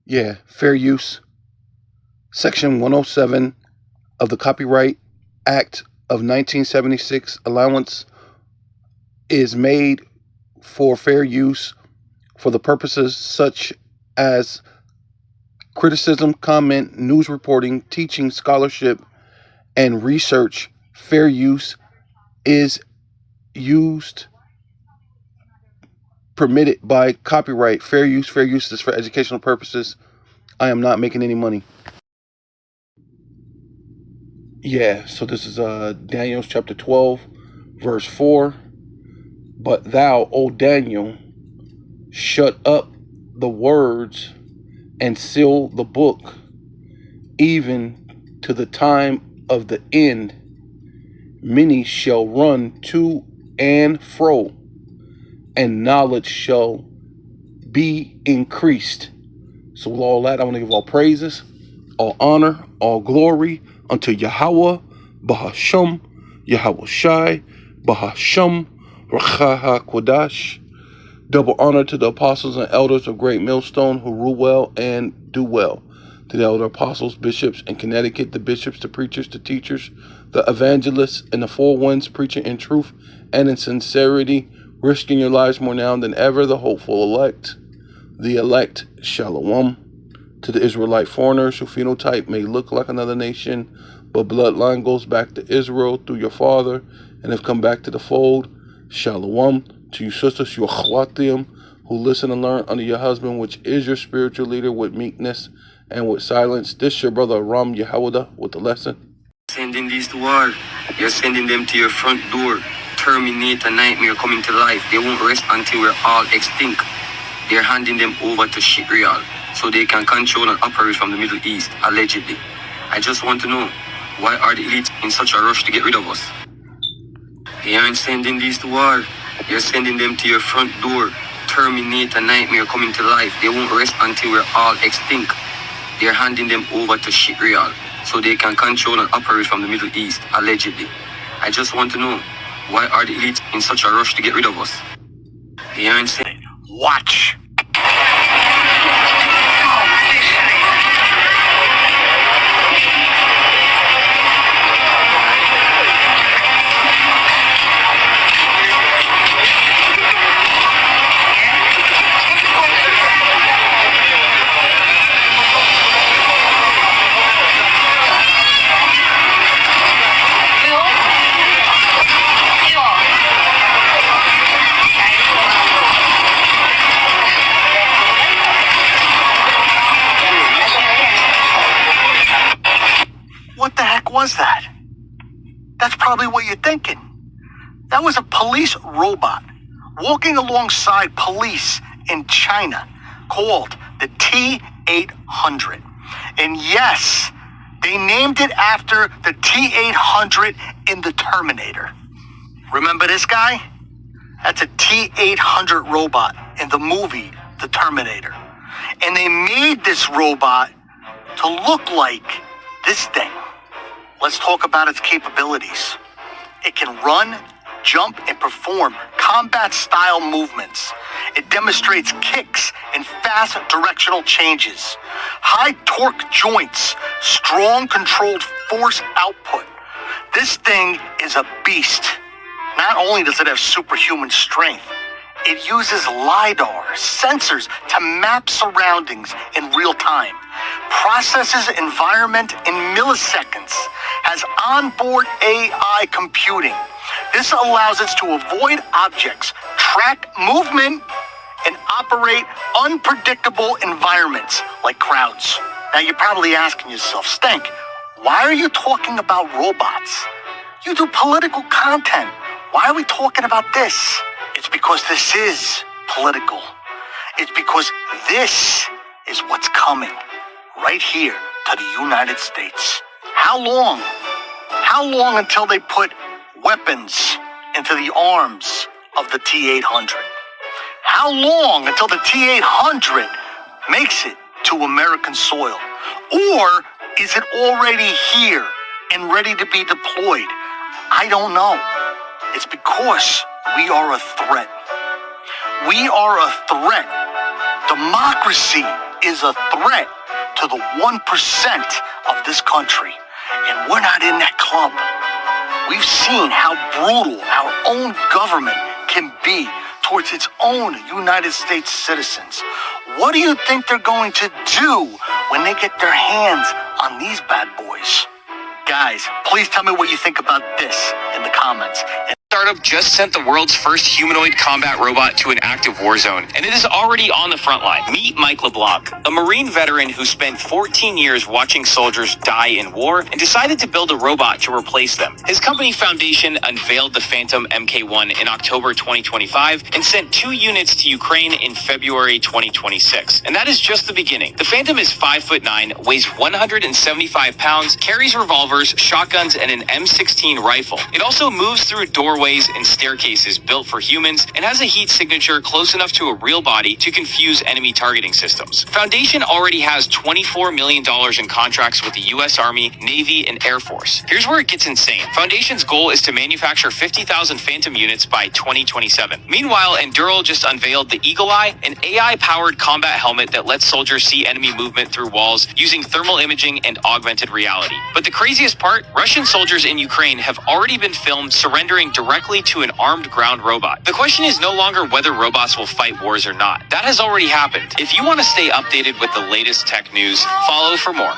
Yeah, fair use. Section 107 of the Copyright Act of 1976 allowance is made for fair use for the purposes such as criticism, comment, news reporting, teaching, scholarship, and research. Fair use is used permitted by copyright. Fair use is for educational purposes. I am not making any money. Yeah, so this is Daniel chapter 12, verse 4. But thou, O Daniel, shut up the words and seal the book, even to the time of the end. Many shall run to and fro, and knowledge shall be increased. So with all that, I want to give all praises, all honor, all glory unto Yahweh, Bahasham, Yahweh Shai, Bahasham, Rachaha Kodash. Double honor to the apostles and elders of Great Millstone who rule well and do well. To the elder apostles, bishops in Connecticut, the bishops, the preachers, the teachers, the evangelists, and the four winds preaching in truth and in sincerity, risking your lives more now than ever, the hopeful elect. The elect, Shalom. To the Israelite foreigners whose phenotype may look like another nation, but bloodline goes back to Israel through your father and have come back to the fold, Shalom. To you sisters, your Chwatim, who listen and learn under your husband, which is your spiritual leader, with meekness and with silence. This your brother Ram Yehuda with the lesson. Sending these to war. You're sending them to your front door. Terminate a nightmare coming to life. They won't rest until we're all extinct. They're handing them over to Shikrial so they can control and operate from the Middle East, allegedly. I just want to know, why are the elites in such a rush to get rid of us? They aren't sending these to war. You're sending them to your front door. Terminate a nightmare coming to life. They won't rest until we're all extinct. They're handing them over to Shikrial so they can control and operate from the Middle East, allegedly. I just want to know, why are the elites in such a rush to get rid of us? They aren't saying, watch. What the heck was that? That's probably what you're thinking. That was a police robot walking alongside police in China called the T-800. And yes, they named it after the T-800 in the Terminator. Remember this guy? That's a T-800 robot in the movie The Terminator. And they made this robot to look like this thing. Let's talk about its capabilities. It can run, jump, and perform combat-style movements. It demonstrates kicks and fast directional changes, high torque joints, strong controlled force output. This thing is a beast. Not only does it have superhuman strength, it uses LiDAR sensors to map surroundings in real time, processes environment in milliseconds, has onboard AI computing. This allows it to avoid objects, track movement, and operate unpredictable environments like crowds. Now you're probably asking yourself, Stank, why are you talking about robots? You do political content. Why are we talking about this? It's because this is political. It's because this is what's coming right here to the United States. How long? How long until they put weapons into the arms of the T-800? How long until the T-800 makes it to American soil? Or is it already here and ready to be deployed? I don't know. It's because we are a threat. We are a threat. Democracy is a threat to the 1% of this country, and we're not in that club. We've seen how brutal our own government can be towards its own United States citizens. What do you think they're going to do when they get their hands on these bad boys? Guys, please tell me what you think about this in the comments. Startup just sent the world's first humanoid combat robot to an active war zone, and it is already on the front line. Meet Mike LeBlanc, a Marine veteran who spent 14 years watching soldiers die in war and decided to build a robot to replace them. His company Foundation unveiled the Phantom MK1 in October 2025 and sent 2 units to Ukraine in February 2026. And that is just the beginning. The Phantom is 5'9", weighs 175 pounds, carries revolvers, shotguns, and an M16 rifle. It also moves through doorways and staircases built for humans and has a heat signature close enough to a real body to confuse enemy targeting systems. Foundation already has $24 million in contracts with the U.S. Army, Navy, and Air Force. Here's where it gets insane. Foundation's goal is to manufacture 50,000 Phantom units by 2027. Meanwhile, Enduro just unveiled the Eagle Eye, an AI-powered combat helmet that lets soldiers see enemy movement through walls using thermal imaging and augmented reality. But the craziest part, Russian soldiers in Ukraine have already been filmed surrendering directly to an armed ground robot. The question is no longer whether robots will fight wars or not. That has already happened. If you want to stay updated with the latest tech news, follow for more.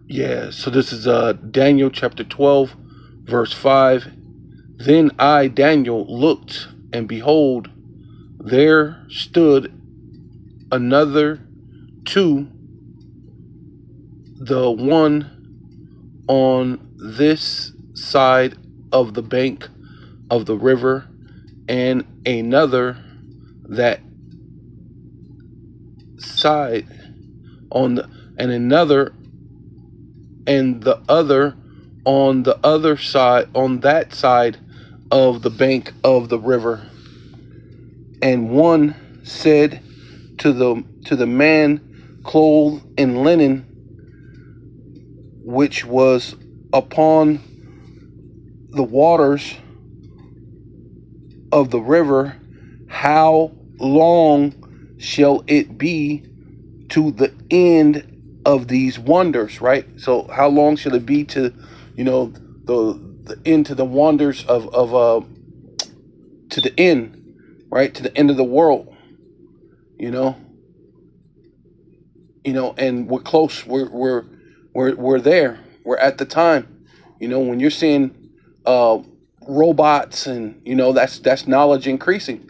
Yeah, so this is Daniel chapter 12, verse 5. Then I, Daniel, looked, and behold, there stood another 2, the one on this side of the bank of the river, and another that side on the, and another and the other on the other side, on that side of the bank of the river. And one said to the man clothed in linen, which was upon the waters of the river, how long shall it be to the end of these wonders? Right? So how long shall it be to, the end, to the wonders of to the end, right? To the end of the world, and we're close. We're there. We're at the time. When you're seeing robots, and that's knowledge increasing.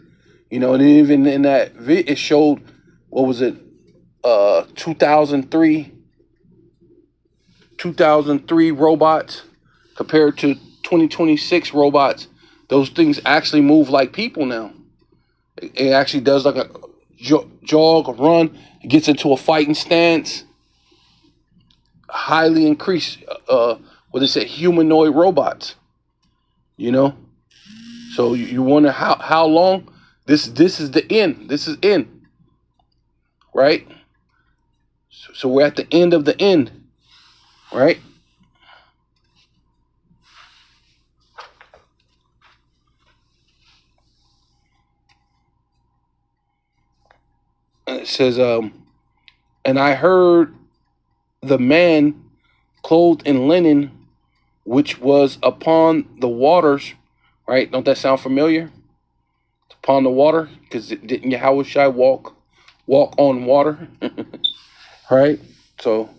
And even in that it showed, what was it, 2003 robots compared to 2026 robots. Those things actually move like people now. It actually does like a jog, a run. It gets into a fighting stance. Highly increased, what they say, humanoid robots. So you wonder how long this is the end. This is end, right? So we're at the end of the end, right? And it says, and I heard the man clothed in linen, which was upon the waters, right? Don't that sound familiar? Upon the water, because didn't Yahushua walk on water, right? So,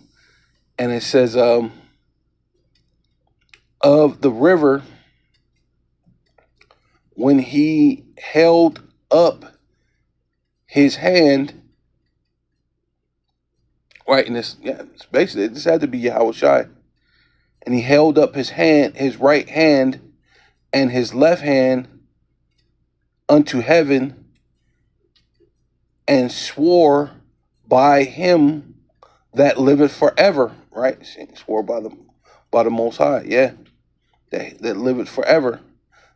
and it says, of the river, when he held up his hand, right? And this, yeah, it's basically, this had to be Yahushua. And he held up his hand, his right hand, and his left hand unto heaven, and swore by him that liveth forever. Right? He swore by the Most High, yeah, that liveth forever,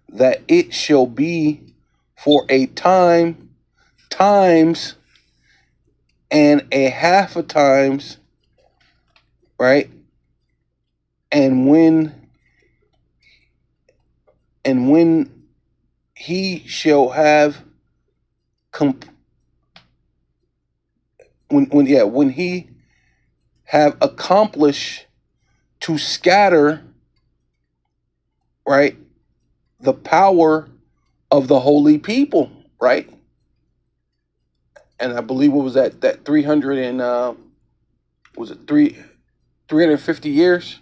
that it shall be for a time, times, and a half a times, right? And when he shall have when he have accomplished to scatter, right, the power of the holy people, right? And I believe what was that 300 and was it 350 years,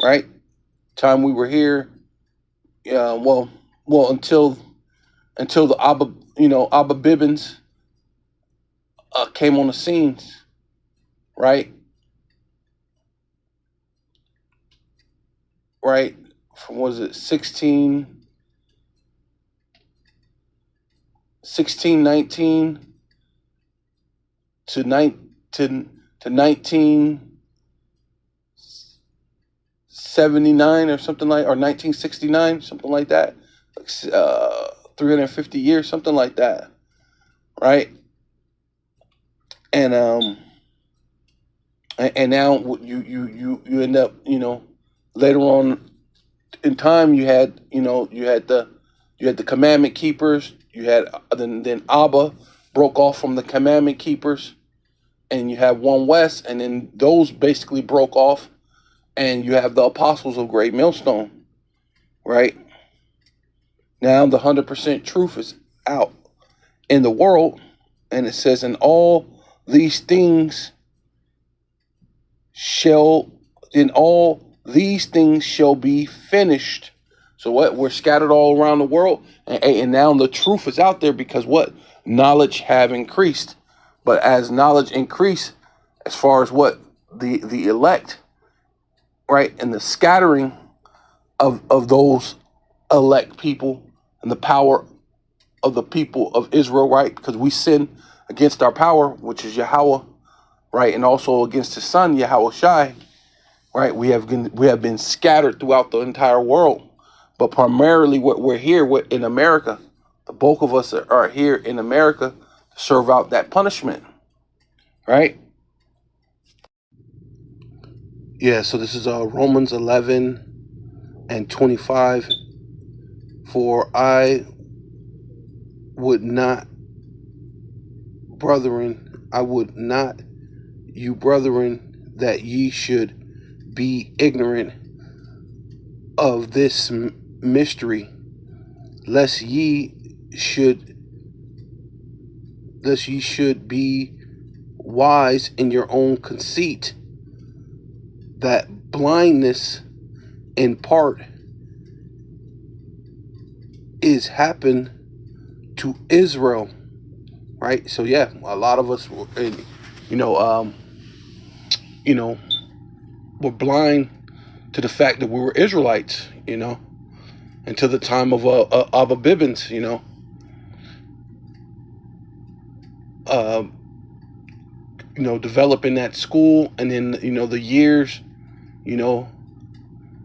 right? Time we were here, well until the Abba Bibbins came on the scenes, right? Right, from was it 1619 to 1979 or something or 1969, something like that, 350 years, something like that, right? And now you end up, later on in time, you had the commandment keepers. You had then Abba broke off from the commandment keepers, and you have One West, and then those basically broke off, and you have the apostles of Great Millstone, right? Now the 100% truth is out in the world, and it says, "And all these things shall be finished." So what? We're scattered all around the world, and now the truth is out there because what? Knowledge have increased. But as knowledge increase, as far as what? The elect, right? And the scattering of those elect people and the power of the people of Israel, right? Because we sin against our power, which is Yahweh, right? And also against his son, Yahushai, right? We have been scattered throughout the entire world. But primarily we're here in America. The bulk of us are here in America to serve out that punishment, right? Yeah, so this is Romans 11 and 25. For I would not, you brethren, that ye should be ignorant of this mystery, lest ye should be wise in your own conceit, that blindness in part is happened to Israel, right? So yeah, a lot of us were, were blind to the fact that we were Israelites, until the time of Abba Bibbins, developing that school, and then the years,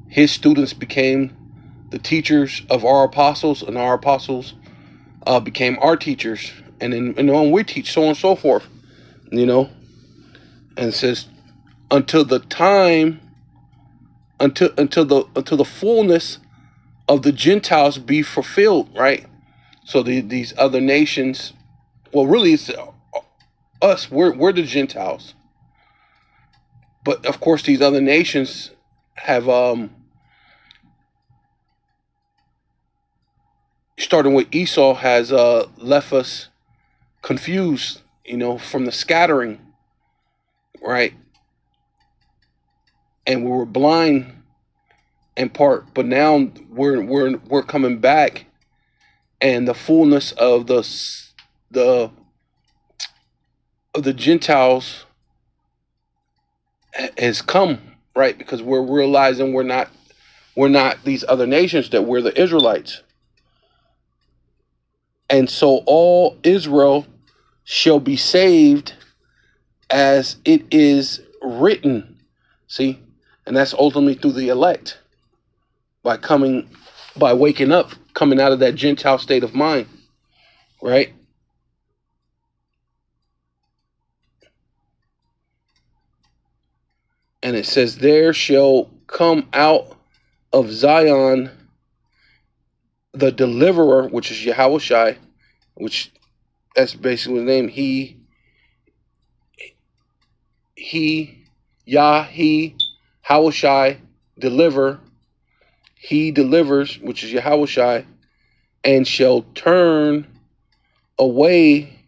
his students became the teachers of our apostles, and our apostles became our teachers, and then we teach, so on and so forth, and it says until the time, until the fullness of the Gentiles be fulfilled, right? So these other nations, well, really it's us, we're the Gentiles, But of course, these other nations have, starting with Esau, has left us confused, from the scattering, right? And we were blind in part, but now we're coming back, and the fullness of the Gentiles has come, right? Because we're realizing we're not these other nations, that we're the Israelites. And so all Israel shall be saved, as it is written. See? And that's ultimately through the elect, by waking up, coming out of that Gentile state of mind, right? And it says, there shall come out of Zion the deliverer, which is Yahushai, which that's basically the name. Yahushai, deliver. He delivers, which is Yahushai, and shall turn away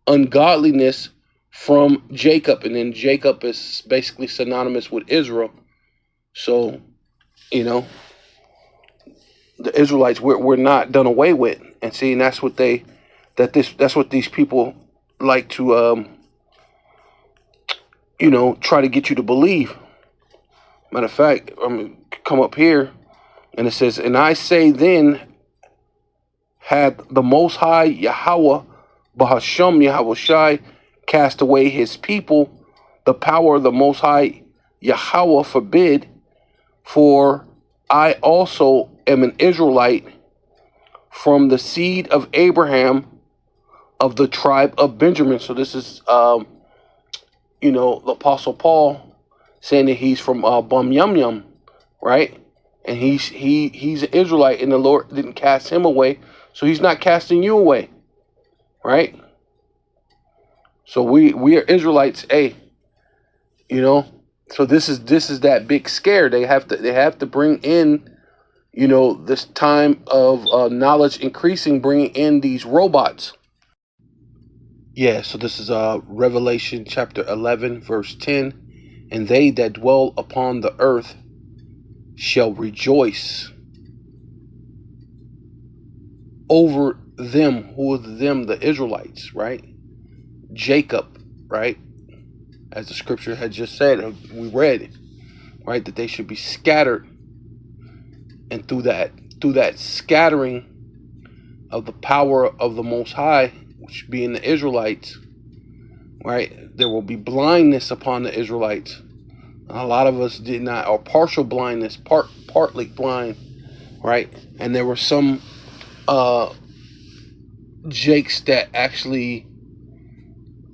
ungodliness from Jacob. And then Jacob is basically synonymous with Israel. So, the Israelites, we're not done away with. And see, and that's what these people like to try to get you to believe. Matter of fact, I'm gonna come up here, and it says, and I say then, had the Most High Yahweh Bahasham Yahushai cast away his people, the power of the Most High Yahweh forbid, for I also am an Israelite from the seed of Abraham, of the tribe of Benjamin. So this is, the Apostle Paul saying that he's from Bum Yum Yum, right? And he's an Israelite, and the Lord didn't cast him away, so he's not casting you away, right? So we are Israelites, So this is that big scare. They have to bring in, this time of knowledge increasing, bringing in these robots. Yeah, so this is Revelation chapter 11, verse 10. And they that dwell upon the earth shall rejoice over them. Who are them? The Israelites, right? Jacob, right? As the scripture had just said, we read, right, that they should be scattered. And through that scattering of the power of the Most High, which being the Israelites, right, there will be blindness upon the Israelites. And a lot of us did not, or partial blindness, partly blind, right? And there were some Jakes that actually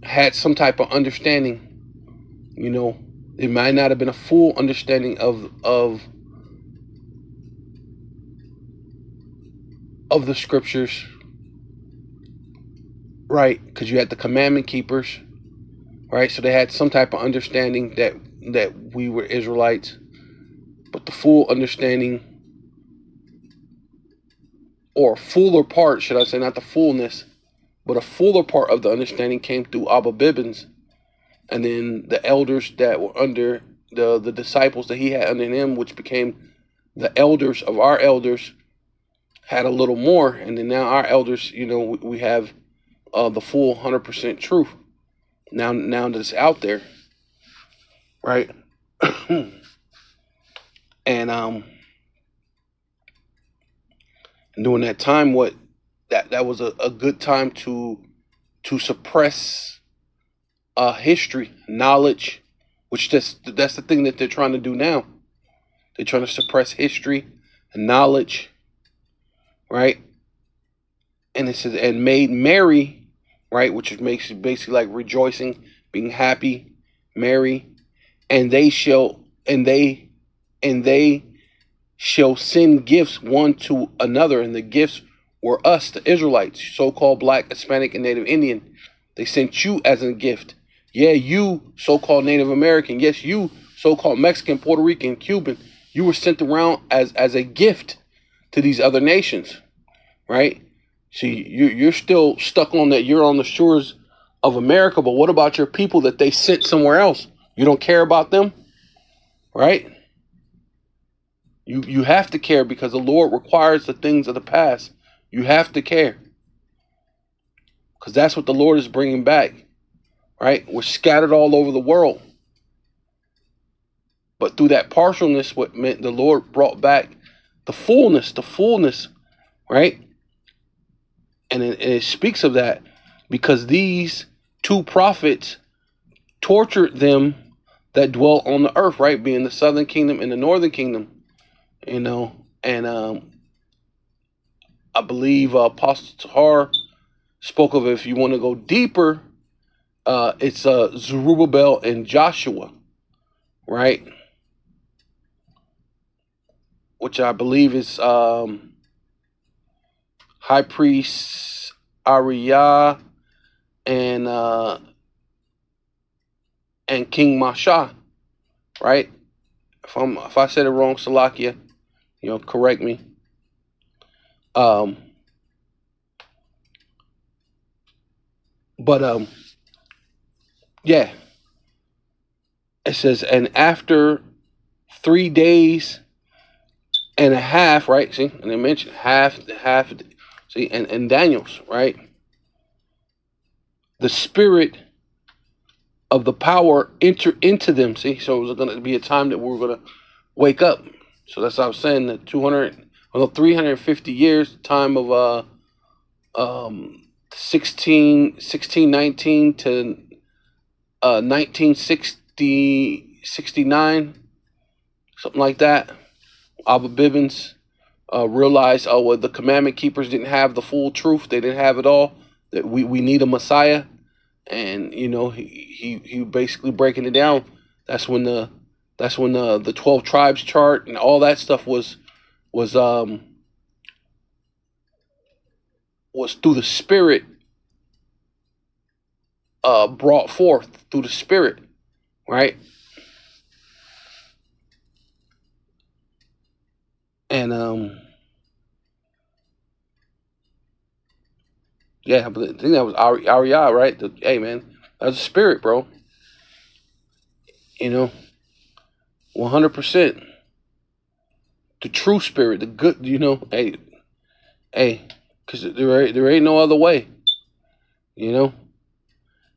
had some type of understanding. It might not have been a full understanding of the scriptures, right? Because you had the commandment keepers, right? So they had some type of understanding that we were Israelites, but the full understanding, or fuller part, should I say, not the fullness, but a fuller part of the understanding came through Abba Bibbins, and then the elders that were under the disciples that he had under him, which became the elders of our elders, had a little more, and then now our elders, we have the full 100% truth. Now that it's out there, right? And during that time, that was a good time to suppress history, knowledge, which that's the thing that they're trying to do now. They're trying to suppress history and knowledge, right? And it says, and made merry, right, which makes it basically like rejoicing, being happy, merry, and they shall send gifts one to another, and the gifts were us, the Israelites, so-called Black, Hispanic, and Native Indian. They sent you as a gift. Yeah, you so-called Native American. Yes, you so-called Mexican, Puerto Rican, Cuban. You were sent around as a gift to these other nations, right? See, you're still stuck on that. You're on the shores of America, but what about your people that they sent somewhere else? You don't care about them, right? You have to care because the Lord requires the things of the past. You have to care because that's what the Lord is bringing back, right? We're scattered all over the world. But through that partialness, what meant the Lord brought back the fullness, right? And it speaks of that because these two prophets tortured them that dwell on the earth, right? Being the southern kingdom and the northern kingdom, And I believe Apostle Tahar spoke of it. If you want to go deeper, it's Zerubbabel and Joshua, right? Which I believe is High Priest Ariah and King Masha, right? If I said it wrong, Salakia, correct me. But yeah, it says, and after 3 days and a half, right? See, and they mentioned half. See, and Daniel's, right? The spirit of the power enter into them. See, so it was going to be a time that we were going to wake up. So that's what I was saying. That 350 years, time of 1619 to 1969, something like that. Abba Bivens realized, well, the commandment keepers didn't have the full truth. They didn't have it all. That we need a Messiah, and he basically breaking it down. That's when the 12 tribes chart and all that stuff was through the Spirit, brought forth through the Spirit, right? And yeah, I think that was Ariah, right? Hey man, that's a spirit, bro. 100%. The true spirit, the good, hey, because there ain't no other way,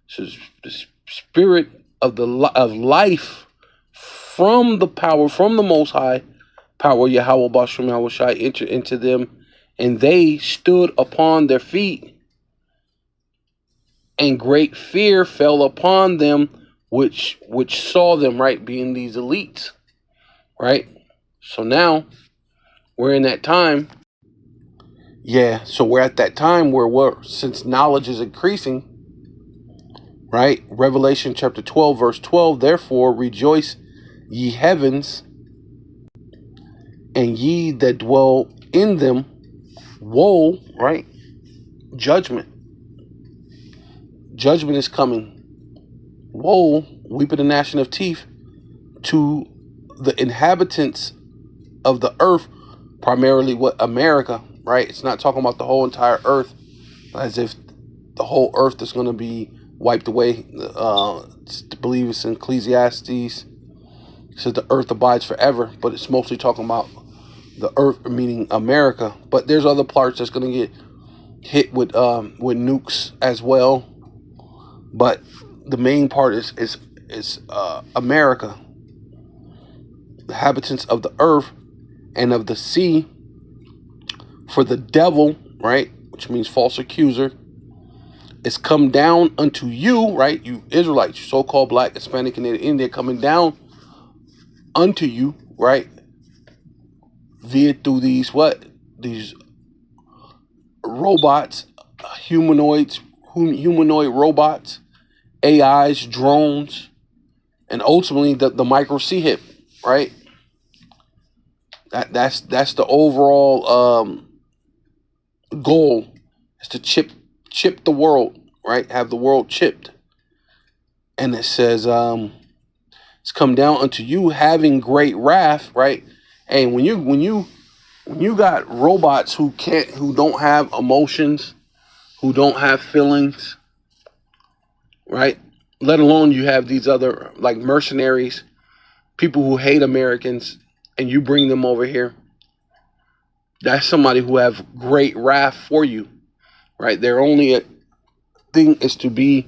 So the spirit of life from the power, from the Most High power, Yahweh Basham Yahweh Shai, entered into them, and they stood upon their feet, and great fear fell upon them, which saw them, right, being these elites, right? So now we're in that time. Yeah, so we're at that time where since knowledge is increasing, right? Revelation chapter 12, verse 12, therefore rejoice, ye heavens, and ye that dwell in them. Woe, right? Judgment is coming. Woe, weeping and gnashing of teeth, to the inhabitants of the earth, primarily America, right? It's not talking about the whole entire earth, as if the whole earth is going to be wiped away. I believe it's in Ecclesiastes. It says the earth abides forever, but it's mostly talking about the earth, meaning America. But there's other parts that's going to get hit with nukes as well. But the main part is America, the inhabitants of the earth and of the sea. For the devil, right, which means false accuser, is come down unto you, right, you Israelites, you so-called Black, Hispanic, and Native Indian, coming down unto you, right, via through these robots, humanoid robots, AIs, drones, and ultimately the micro C-hip, right? That's the overall goal, is to chip the world, right? Have the world chipped. And it says, it's come down unto you having great wrath, right? And when you got robots who don't have emotions, who don't have feelings, right? Let alone you have these other like mercenaries, people who hate Americans, and you bring them over here. That's somebody who have great wrath for you, right? Their only thing is to be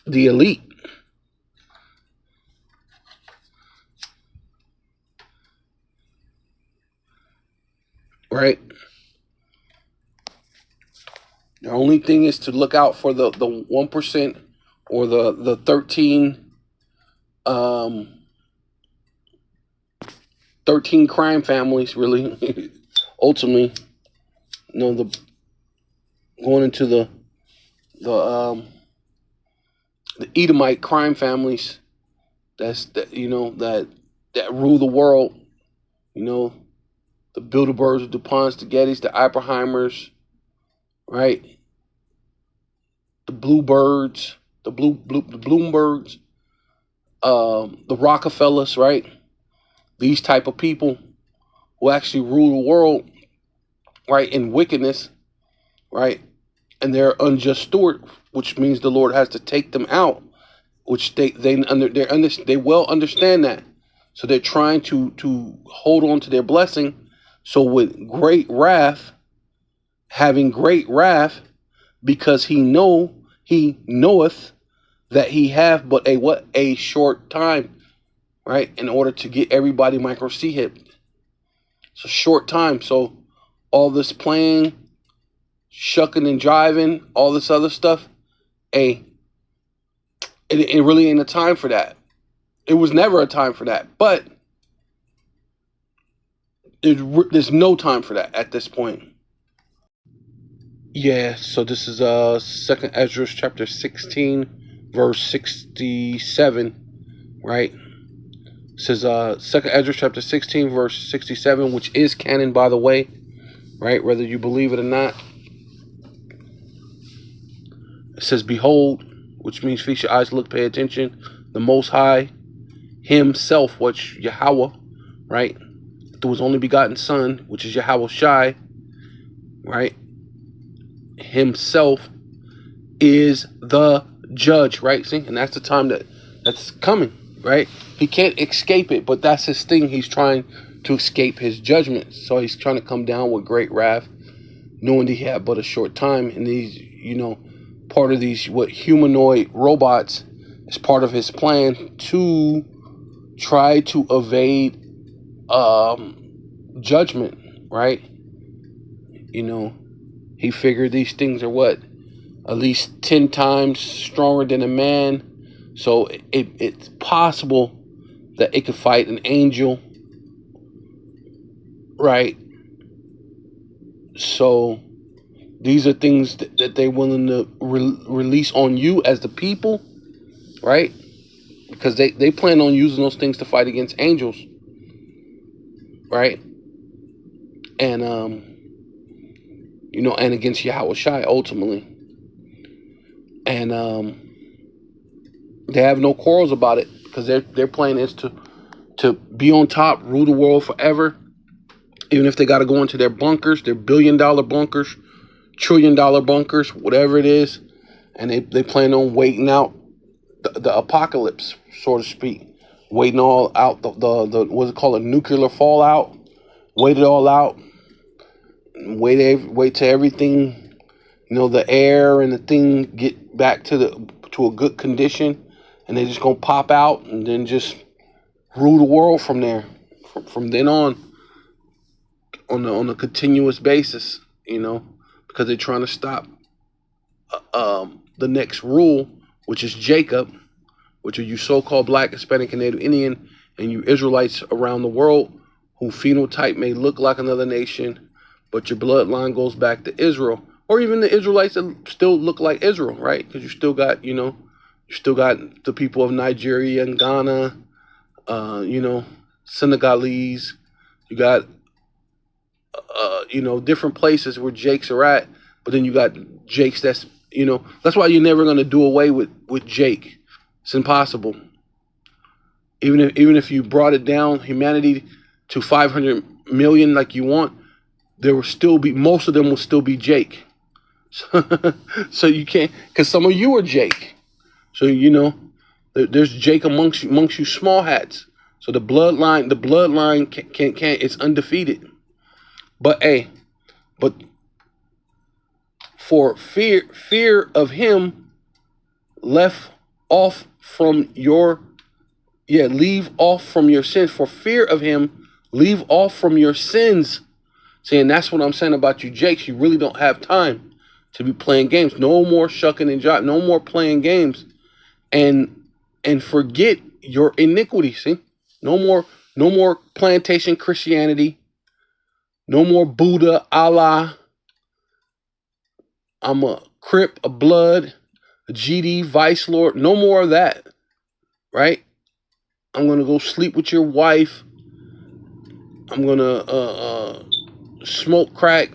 the elite, right? The only thing is to look out for the 1% or the 13 crime families, really. Ultimately, the going into the Edomite crime families that rule the world. The Bilderbergs, the DuPonts, the Gettys, the Oppenheimers, right? The Bluebirds, the Bloombergs, the Rockefellers, right? These type of people who actually rule the world, right, in wickedness, right? And they're unjust steward, which means the Lord has to take them out, which they well understand that. So they're trying to hold on to their blessing. So with great wrath, having great wrath, because he knoweth that he have but a short time, right? In order to get everybody micro C hit. It's a short time. So all this playing, shucking and jiving, all this other stuff, it really ain't a time for that. It was never a time for that. But there's no time for that at this point. Yeah, so this is 2nd Ezra chapter 16, verse 67, right? It says 2nd Ezra chapter 16, verse 67, which is canon, by the way, right? Whether you believe it or not. It says, behold, which means feast your eyes, look, pay attention. The Most High himself, which Yahweh, right? Through his only begotten Son, which is Yahweh Shai, right? Himself is the judge, right? See, and that's the time that's coming, right? He can't escape it, but that's his thing. He's trying to escape his judgment. So he's trying to come down with great wrath, knowing that he had but a short time. And these, part of these humanoid robots is part of his plan to try to evade judgment, right? He figured these things are at least 10 times stronger than a man. So it's possible that it could fight an angel, right? So these are things that they're willing to release on you as the people, right? Because they plan on using those things to fight against angels, right? And and against Yahweh Shai ultimately. And they have no quarrels about it, because their plan is to be on top, rule the world forever. Even if they got to go into their bunkers, their billion-dollar bunkers, trillion-dollar bunkers, whatever it is, and they plan on waiting out the apocalypse, so to speak, waiting all out the what's it called, a nuclear fallout, wait it all out, wait till everything, the air and the thing get back to a good condition, and they just gonna pop out and then just rule the world from there, from then on a continuous basis, because they're trying to stop the next rule, which is Jacob, which are you so-called Black, Hispanic, and Native Indian, and you Israelites around the world who phenotype may look like another nation, but your bloodline goes back to Israel, or even the Israelites that still look like Israel, right? Because you still got the people of Nigeria and Ghana, Senegalese. You got different places where Jakes are at. But then you got Jakes that's, that's why you're never going to do away with Jake. It's impossible. Even if you brought it down, humanity, to 500 million like you want, there will still be, most of them will still be Jake. So you can't, because some of you are Jake. So, there's Jake amongst you small hats. So the bloodline can't, it's undefeated. But for fear of him, leave off from your sins. For fear of him, leave off from your sins. See, and that's what I'm saying about you, Jakes. You really don't have time to be playing games. No more shucking and jiving. No more playing games. And forget your iniquity. See, no more plantation Christianity. No more Buddha, Allah. I'm a Crip, a Blood, a GD, Vice Lord. No more of that. Right? I'm gonna go sleep with your wife. I'm gonna smoke crack,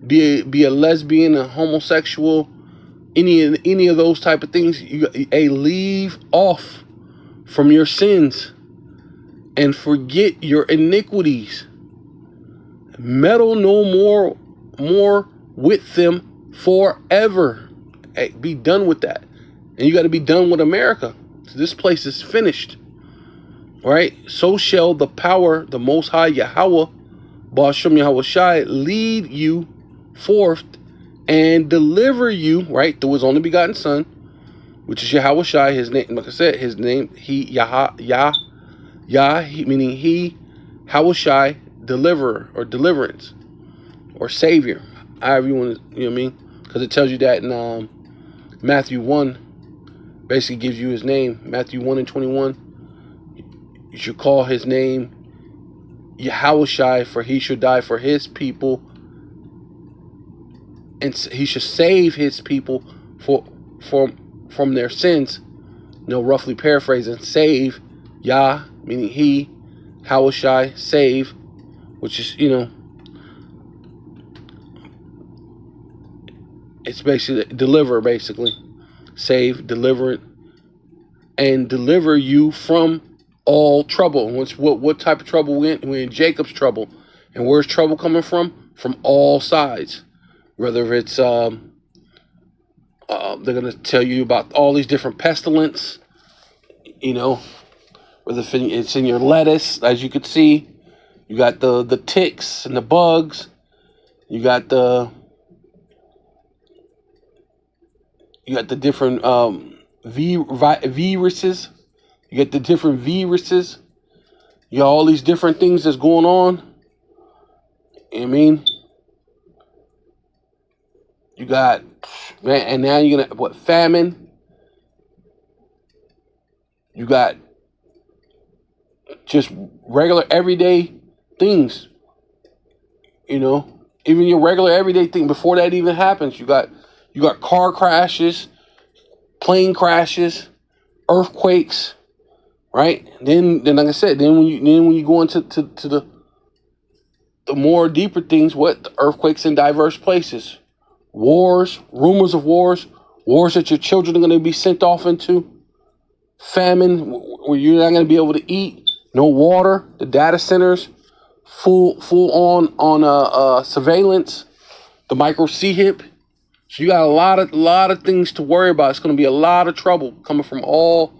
be a lesbian, a homosexual, any of those type of things. Leave off from your sins and forget your iniquities. Meddle no more with them forever. Hey, be done with that. And you got to be done with America. This place is finished. Right? So shall the power, the Most High Yahweh, Ba'ashem Yahweh Shai, lead you forth and deliver you, right, through his only begotten Son, which is Yahweh Shai. His name, like I said, his name, meaning he, Yahweh Shai, deliverer or deliverance or savior, however you want to, because it tells you that in Matthew 1, basically gives you his name. Matthew 1 and 21. You should call his name Yahweh Shai, for he should die for his people, and he should save his people from their sins. Roughly paraphrasing, save, Yah, meaning he, Yahweh Shai, save, which is, it's basically deliver, basically. Save, deliver it, and deliver you from all trouble. What type of trouble we're in Jacob's trouble. And where's trouble coming from? From all sides. Whether it's they're going to tell you about all these different pestilence, whether it's in your lettuce, as you could see. You got the ticks and the bugs. You got the different viruses. You get the different viruses. You got all these different things that's going on. You got, and now you're gonna, famine. You got just regular everyday things. Even your regular everyday thing. Before that even happens, you got car crashes, plane crashes, earthquakes. Right? Then like I said, then when you go into the more deeper things, the earthquakes in diverse places, wars, rumors of wars that your children are going to be sent off into, famine where you're not going to be able to eat, no water, the data centers full on surveillance, the micro C-HIP. So you got a lot of things to worry about. It's going to be a lot of trouble coming from all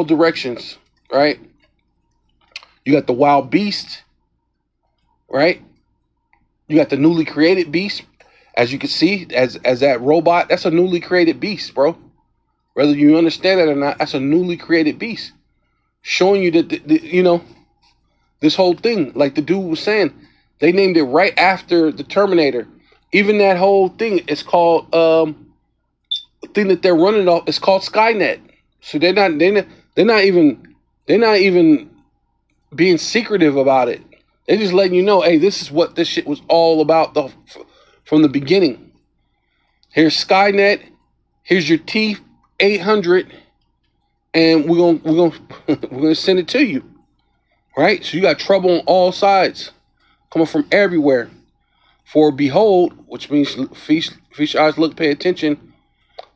directions, right? You got the wild beast, right? You got the newly created beast. As you can see, as that robot, that's a newly created beast, bro. Whether you understand it or not, that's a newly created beast. Showing you that, this whole thing, like the dude was saying, they named it right after the Terminator. Even that whole thing is called, the thing that they're running off is called Skynet. So they're not even being secretive about it. They're just letting you know, hey, this is what this shit was all about from the beginning. Here's Skynet. Here's your T-800, and we're gonna send it to you. Right? So you got trouble on all sides. coming from everywhere. For behold, which means feast your eyes, look, pay attention,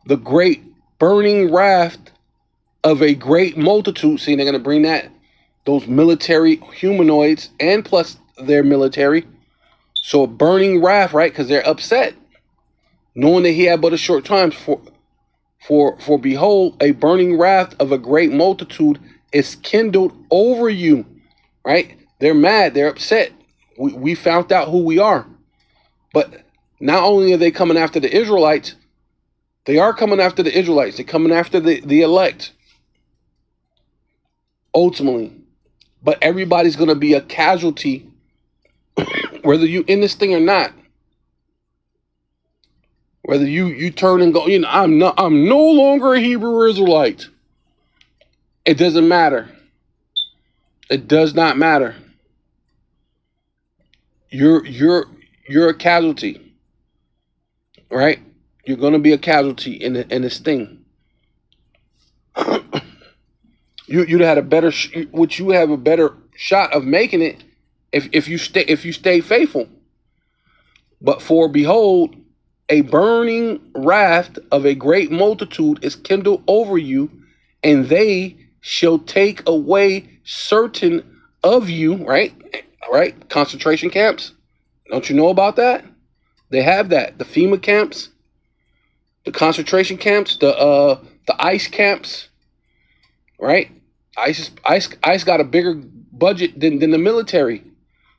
the great burning wrath of a great multitude. See, they're going to bring those military humanoids and plus their military. So a burning wrath, right? Because they're upset, knowing that he had but a short time. For behold, a burning wrath of a great multitude is kindled over you, right? They're mad. They're upset. We found out who we are. But not only are they coming after the Israelites, they are coming after the Israelites. They're coming after the elect, ultimately. But everybody's going to be a casualty, whether you in this thing or not. Whether you turn and go, I'm no longer a Hebrew Israelite. It doesn't matter. It does not matter. You're a casualty, right? You're going to be a casualty in this thing. You'd had a better, you have a better shot of making it if you stay faithful. But for behold, a burning wrath of a great multitude is kindled over you, and they shall take away certain of you, right? Right? Concentration camps. Don't you know about that? They have that. The FEMA camps, the concentration camps, the ICE camps, right? ICE got a bigger budget than the military.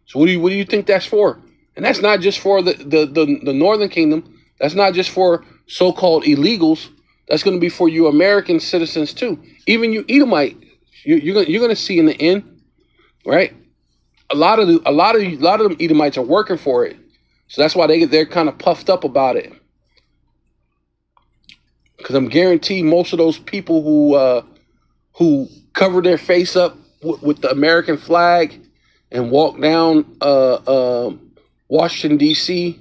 So what do you think that's for? And that's not just for the Northern Kingdom. That's not just for so-called illegals. That's going to be for you American citizens too. Even you Edomite, you're going to see in the end, right? A lot of them Edomites are working for it. So that's why they're kind of puffed up about it. Because I'm guaranteed most of those people who cover their face up with the American flag and walk down Washington D.C.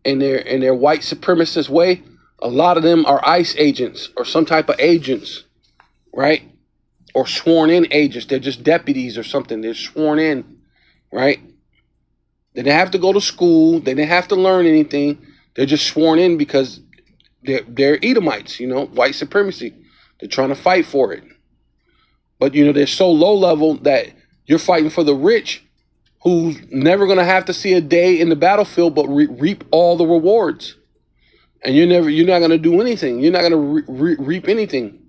in their white supremacist way, a lot of them are ICE agents or some type of agents, right? Or sworn in agents. They're just deputies or something. They're sworn in, right? They didn't have to go to school. They didn't have to learn anything. They're just sworn in because they're Edomites, white supremacy. They're trying to fight for it. But, they're so low level that you're fighting for the rich who's never going to have to see a day in the battlefield but reap all the rewards. And you're not going to do anything. You're not going to reap anything,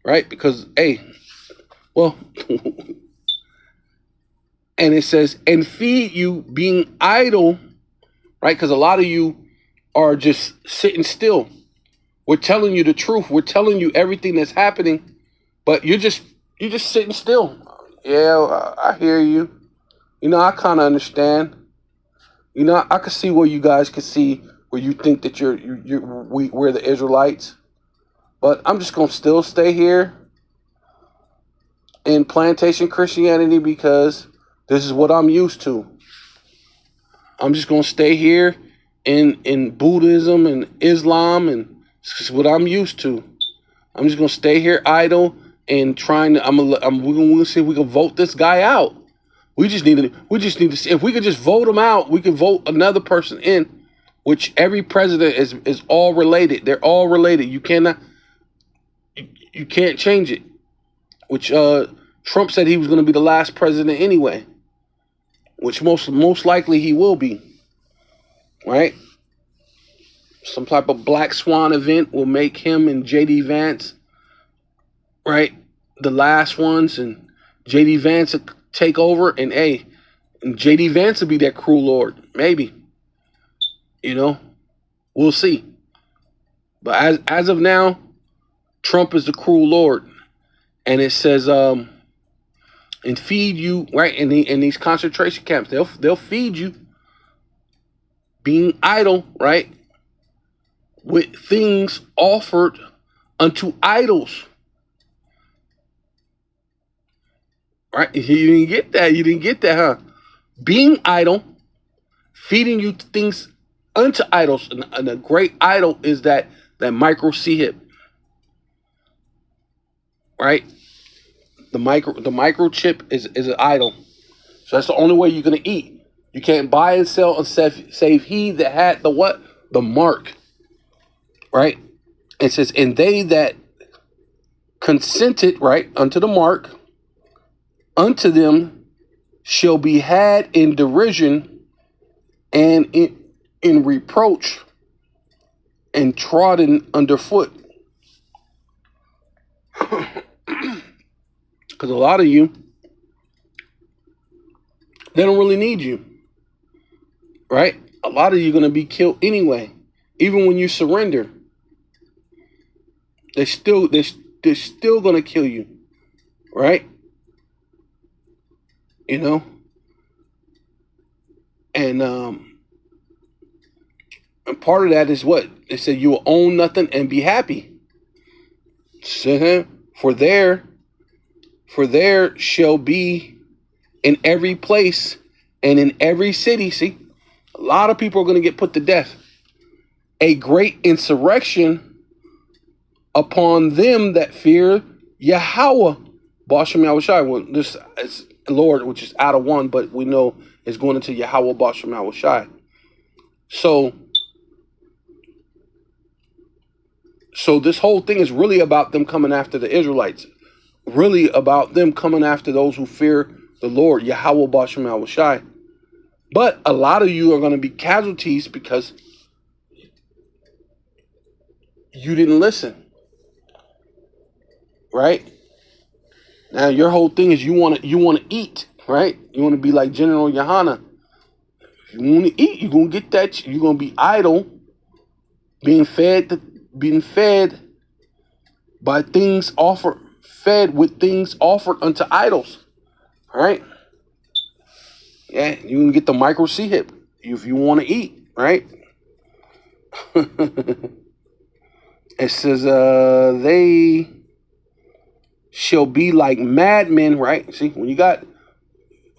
right? Because, and it says, and feed you being idle, right? Because a lot of you are just sitting still. We're telling you the truth. We're telling you everything that's happening, but you're just sitting still. Yeah, I hear you. I kind of understand. I could see where you guys could see where you think that we're the Israelites, but I'm just gonna still stay here in plantation Christianity because this is what I'm used to. I'm just gonna stay here in Buddhism and Islam, and this is what I'm used to. I'm just gonna stay here idle and trying to. We're gonna see if we can vote this guy out. We just need to see if we could just vote him out. We could vote another person in, which every president is all related. They're all related. You can't change it. Which Trump said he was going to be the last president anyway, which most likely he will be. Right? Some type of black swan event will make him and JD Vance, right, the last ones, and JD Vance will take over, and JD Vance will be that cruel lord. Maybe. We'll see. But as of now, Trump is the cruel lord. And it says, and feed you, right, in these concentration camps. They'll feed you being idle, right, with things offered unto idols. Right? You didn't get that. You didn't get that, huh? Being idle, feeding you things unto idols. And a great idol is that micro C-hip. Right? The microchip is an idol. So that's the only way you're going to eat. You can't buy and sell save he that had the what? The mark. Right? It says, and they that consented, right, unto the mark, unto them shall be had in derision and in reproach and trodden underfoot. Because a lot of you, they don't really need you, right? A lot of you are going to be killed anyway. Even when you surrender, they're still going to kill you, right? You know, and part of that is what they said: you will own nothing and be happy. For there shall be in every place and in every city. See, a lot of people are going to get put to death. A great insurrection upon them that fear Yahweh. Bashem Yahushai. Well, this is Lord, which is out of one, but we know it's going into Yahweh Bashem Yahushai. So this whole thing is really about them coming after the Israelites. Really about them coming after those who fear the Lord, Yahweh Bashem Yahushai. But a lot of you are going to be casualties because you didn't listen. Right? Now your whole thing is you want to eat, right? You want to be like General Yohana. If you want to eat, you're going to get that. You're going to be idle, being fed by things offered, fed with things offered unto idols. All right? Yeah, you can get the micro C hip if you want to eat, right? It says, they shall be like madmen, right? See, when you got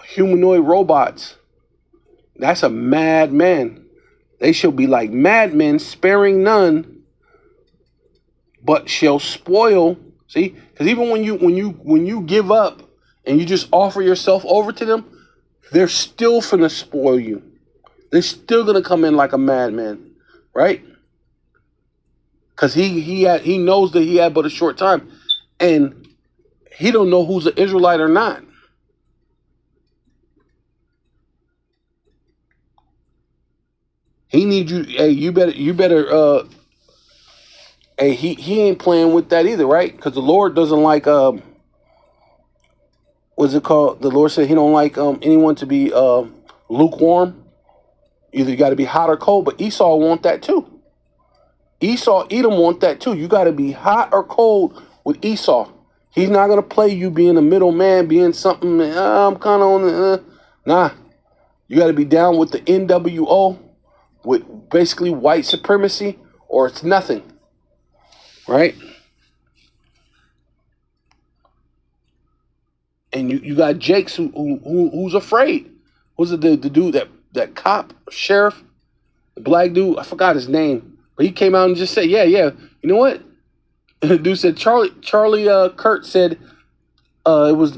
humanoid robots, that's a madman. They shall be like madmen, sparing none, but shall spoil. See, because even when you give up and you just offer yourself over to them, they're still finna spoil you. They're still gonna come in like a madman, right? Because he knows that he had but a short time, and he don't know who's an Israelite or not. He needs you. Hey, you better. Hey, he ain't playing with that either, right? Because the Lord doesn't like what's it called? The Lord said he don't like anyone to be lukewarm. Either you got to be hot or cold. But Esau want that too. Edom want that too. You got to be hot or cold with Esau. He's not gonna play you being a middleman, being something. I'm kind of on the. Nah, you got to be down with the NWO, with basically white supremacy, or it's nothing. Right? And you got Jakes who's afraid. Who's the dude that cop sheriff, the black dude? I forgot his name, but he came out and just said, yeah. You know what? The dude said Charlie Kurt said it was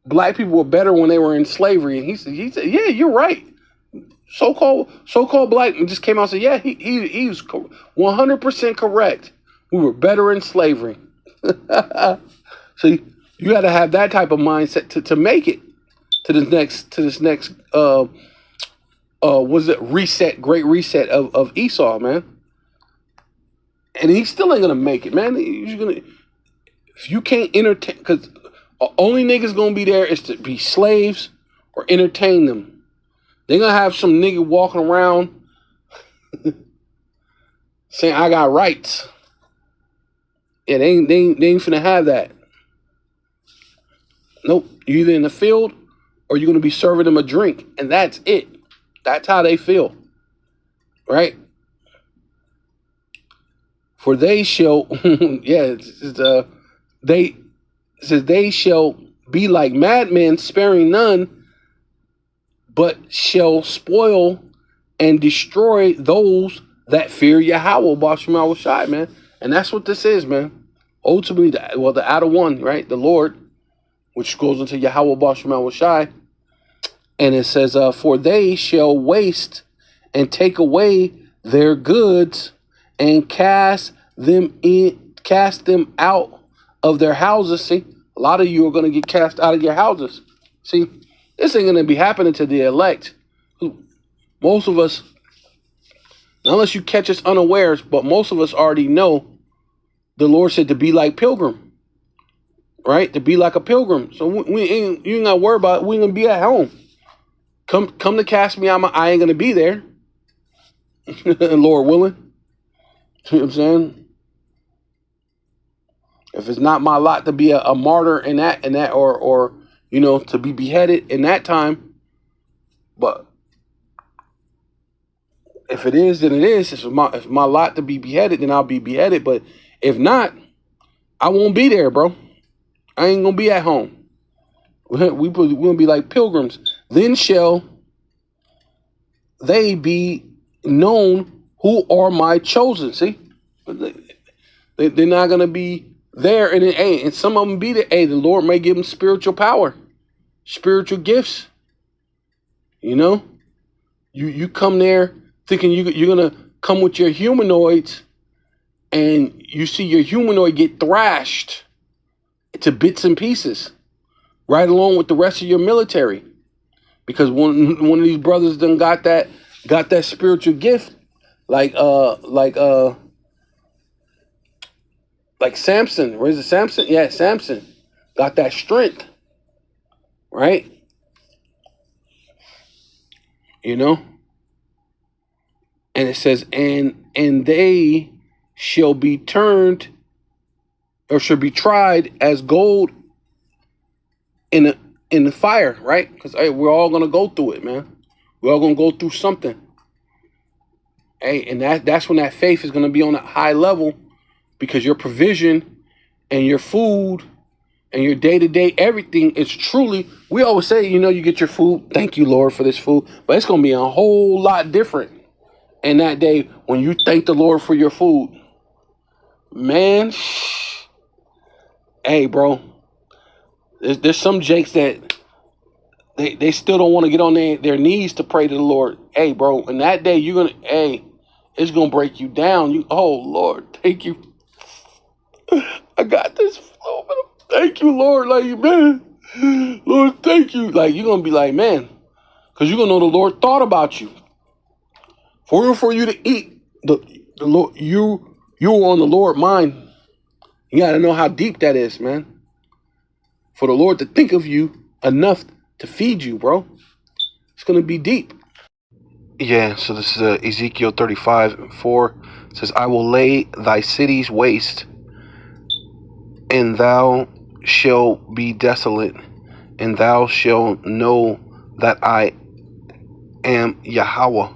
black people were better when they were in slavery, and he said yeah, you're right. So-called black just came out and said, yeah, he was 100% correct. We were better in slavery. So you got to have that type of mindset to make it to this next great reset of Esau, man. And he still ain't gonna make it, man. If you can't entertain, because only niggas gonna be there is to be slaves or entertain them. They're gonna have some nigga walking around saying, I got rights. Yeah, they ain't finna have that. Nope. You're either in the field or you're gonna be serving them a drink, and that's it. That's how they feel. Right? For they shall, they shall be like madmen, sparing none, but shall spoil and destroy those that fear Yahweh, Bashem Yahushai, man. And that's what this is, man. Ultimately, the out of one, right? The Lord, which goes into Yahweh, Bashem Yahushai. And it says, for they shall waste and take away their goods and cast them out of their houses. See, a lot of you are going to get cast out of your houses. See, this ain't going to be happening to the elect. Most of us, unless you catch us unawares, but most of us already know the Lord said to be like pilgrim, right? To be like a pilgrim. So you ain't got to worry about it. We ain't going to be at home. Come to cast me out. I ain't going to be there. Lord willing. You know what I'm saying? If it's not my lot to be a martyr in that, or to be beheaded in that time, but if it is, then it is. If my lot to be beheaded, then I'll be beheaded. But if not, I won't be there, bro. I ain't gonna be at home. We're gonna be like pilgrims. Then shall they be known who are my chosen. See, they're not gonna be there, and some of them be there. Hey, the Lord may give them spiritual power, spiritual gifts. You come there thinking you're gonna come with your humanoids, and you see your humanoid get thrashed to bits and pieces, right along with the rest of your military, because one of these brothers done got that spiritual gift, like Samson. Where's it, Samson? Yeah, Samson got that strength, right? And it says, and they shall be turned, or shall be tried as gold in the fire, right? Because we're all gonna go through it, man. We're all gonna go through something. Hey, and that's when that faith is gonna be on a high level, because your provision and your food and your day-to-day everything is truly, we always say, you get your food, thank you, Lord, for this food, but it's gonna be a whole lot different in that day when you thank the Lord for your food. Man, hey, bro, there's some jakes that they still don't want to get on their knees to pray to the Lord. Hey, bro, in that day, it's gonna break you down. Oh, Lord, thank you. I got this. Thank you, Lord. Like, man, Lord, thank you. Like, you're gonna be like, man, because you're gonna know the Lord thought about you. For you to eat, the Lord, you were on the Lord mind. You gotta know how deep that is, man. For the Lord to think of you enough to feed you, bro. It's gonna be deep. Yeah, so this is Ezekiel 35:4. It says, I will lay thy cities waste, and thou shalt be desolate, and thou shalt know that I am Yahweh,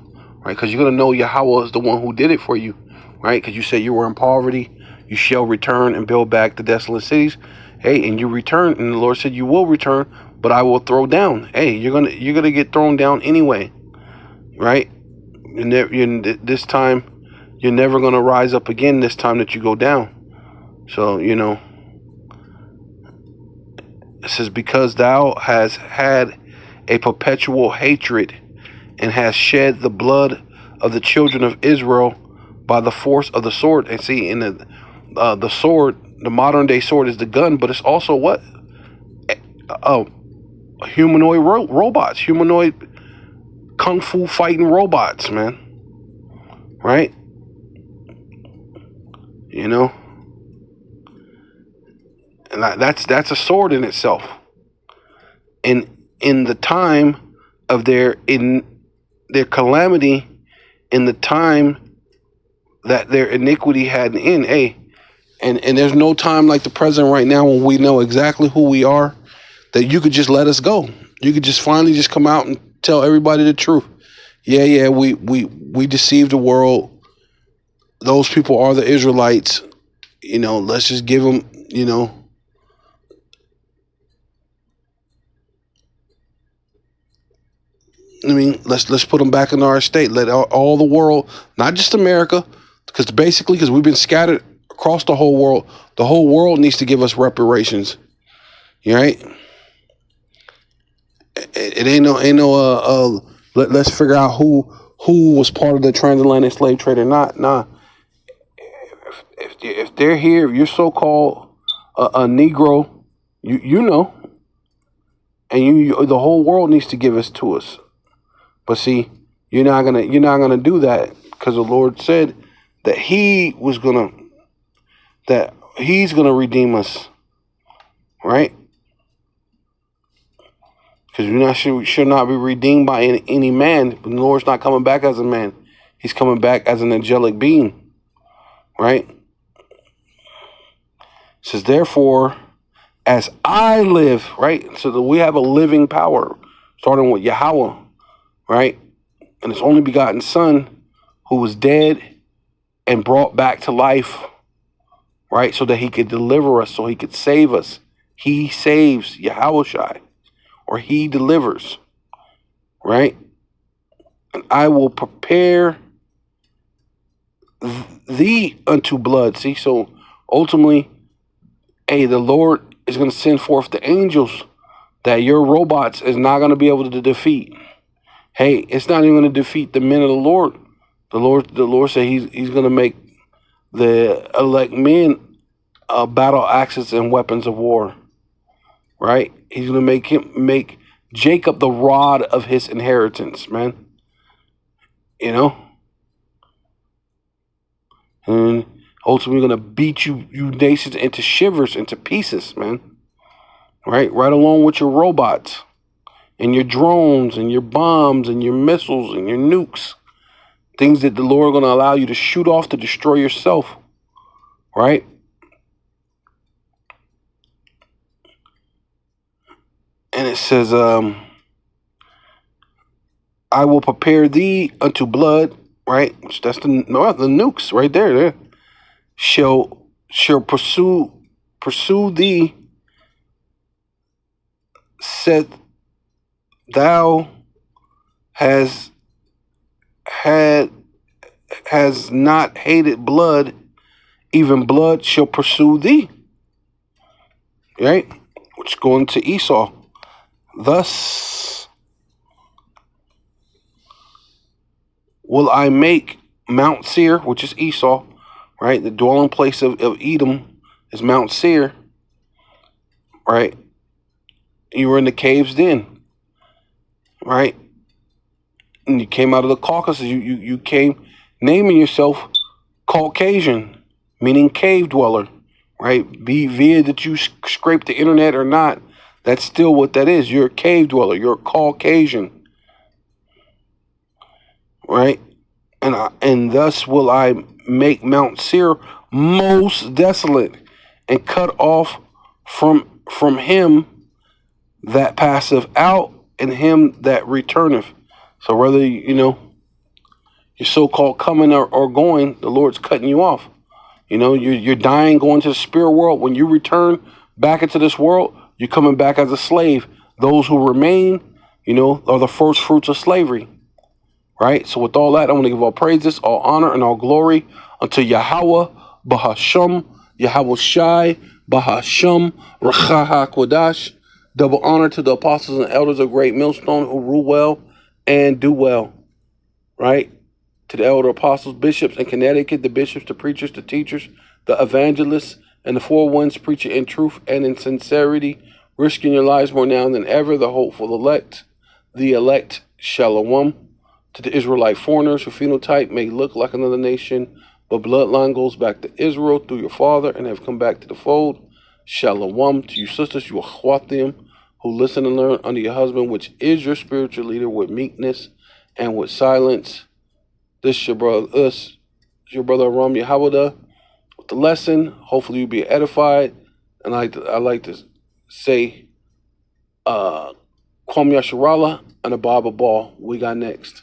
right? Because you're going to know Yahweh is the one who did it for you, right? Because you said you were in poverty, you shall return and build back the desolate cities. Hey, and you return, and the Lord said you will return, but I will throw down. Hey, you're gonna get thrown down anyway, right? This time, you're never gonna rise up again. This time that you go down, so it says, because thou hast had a perpetual hatred, and hast shed the blood of the children of Israel by the force of the sword. And see, in the sword, the modern day sword is the gun, but it's also what? Humanoid robots, humanoid kung fu fighting robots, man. Right? And that's a sword in itself. And in the time of their calamity, in the time that their iniquity had an end, and there's no time like the present right now when we know exactly who we are, that you could just let us go. You could just finally just come out and tell everybody the truth. Yeah, we deceived the world. Those people are the Israelites. Let's just give them, let's put them back in our state. Let all the world, not just America, because we've been scattered across the whole world. The whole world needs to give us reparations, right? It ain't no let's figure out who was part of the transatlantic slave trade or not. Nah, if they're here, if you're so called a Negro, you know, and you the whole world needs to give us to us. But see, you're not gonna do that because the Lord said that He's gonna redeem us, right? Because we should not be redeemed by any man. But the Lord's not coming back as a man; He's coming back as an angelic being, right? It says, therefore, as I live, right? So that we have a living power, starting with Yahweh, right? And His only begotten Son, who was dead and brought back to life, right? So that He could deliver us, so He could save us. He saves, Yahushai, or He delivers, right? And I will prepare thee unto blood. See, so ultimately, the Lord is going to send forth the angels that your robots is not going to be able to defeat. Hey, it's not even going to defeat the men of the Lord. The Lord said He's going to make the elect men battle axes and weapons of war. Right? He's going to make Jacob the rod of His inheritance, man. You know? And ultimately going to beat you nations into shivers, into pieces, man. Right along with your robots and your drones and your bombs and your missiles and your nukes. Things that the Lord is going to allow you to shoot off to destroy yourself. Right? And it says, I will prepare thee unto blood, right? Which that's the nukes right there. Shall pursue thee, said thou has not hated blood, even blood shall pursue thee. Right? Which going to Esau. Thus will I make Mount Seir, which is Esau, right? The dwelling place of Edom is Mount Seir, right? You were in the caves then, right? And you came out of the Caucasus. You came naming yourself Caucasian, meaning cave dweller, right? Via that you scrape the internet or not, that's still what that is. You're a cave dweller. You're a Caucasian, right? And thus will I make Mount Seir most desolate, and cut off from him that passeth out, and him that returneth. So whether you're so-called coming or going, the Lord's cutting you off. You're dying, going to the spirit world. When you return back into this world, you're coming back as a slave. Those who remain, are the first fruits of slavery. Right? So with all that, I want to give all praises, all honor, and all glory unto Yahweh, Bahasham, Yahweh Shai, Bahasham, Rachaha Kodash. Double honor to the apostles and elders of Great Millstone who rule well and do well. Right? To the elder apostles, bishops in Connecticut, the bishops, the preachers, the teachers, the evangelists, and the four winds preaching in truth and in sincerity, risking your lives more now than ever, the hopeful elect, Shalom. To the Israelite foreigners whose phenotype may look like another nation, but bloodline goes back to Israel through your father and have come back to the fold. Shalom. To you sisters, you Achwatim, who listen and learn under your husband, which is your spiritual leader, with meekness and with silence. This is your brother Aram Yehuda with the lesson. Hopefully you'll be edified. And I like to say, Kwam Yasharallah and a Baba Ball. We got next.